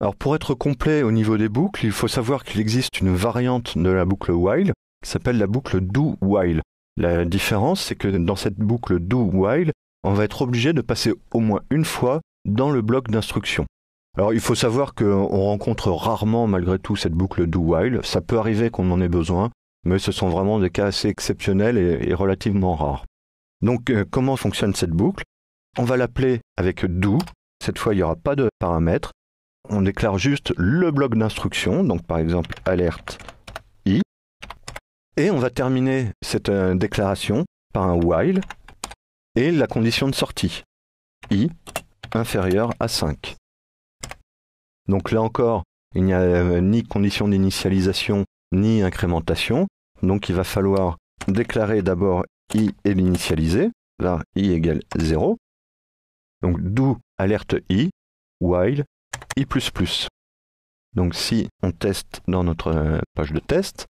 Alors pour être complet au niveau des boucles, il faut savoir qu'il existe une variante de la boucle while qui s'appelle la boucle do while. La différence, c'est que dans cette boucle do while, on va être obligé de passer au moins une fois dans le bloc d'instruction. Alors il faut savoir qu'on rencontre rarement malgré tout cette boucle do while. Ça peut arriver qu'on en ait besoin, mais ce sont vraiment des cas assez exceptionnels et relativement rares. Donc comment fonctionne cette boucle? On va l'appeler avec do. Cette fois, il n'y aura pas de paramètres. On déclare juste le bloc d'instruction, donc par exemple alerte i. Et on va terminer cette déclaration par un while et la condition de sortie, i inférieur à 5. Donc là encore, il n'y a ni condition d'initialisation ni incrémentation. Donc il va falloir déclarer d'abord i et l'initialiser. Là, i égale 0. Donc do alerte i, while i++. Donc si on teste dans notre page de test,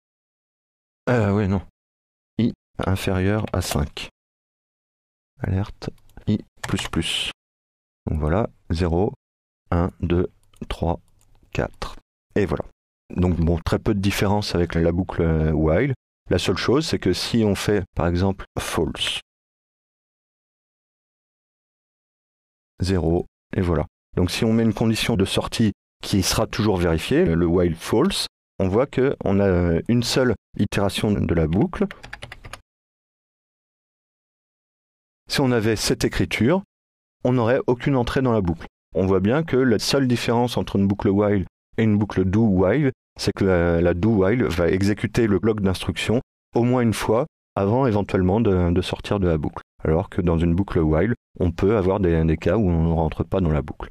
i inférieur à 5. Alerte i++. Donc voilà, 0, 1, 2, 3, 4. Et voilà. Donc bon, très peu de différence avec la boucle while. La seule chose, c'est que si on fait, par exemple, false, 0, et voilà. Donc si on met une condition de sortie qui sera toujours vérifiée, le while false, on voit qu'on a une seule itération de la boucle. Si on avait cette écriture, on n'aurait aucune entrée dans la boucle. On voit bien que la seule différence entre une boucle while et une boucle do while, c'est que la do while va exécuter le bloc d'instruction au moins une fois avant éventuellement de sortir de la boucle. Alors que dans une boucle while, on peut avoir des cas où on ne rentre pas dans la boucle.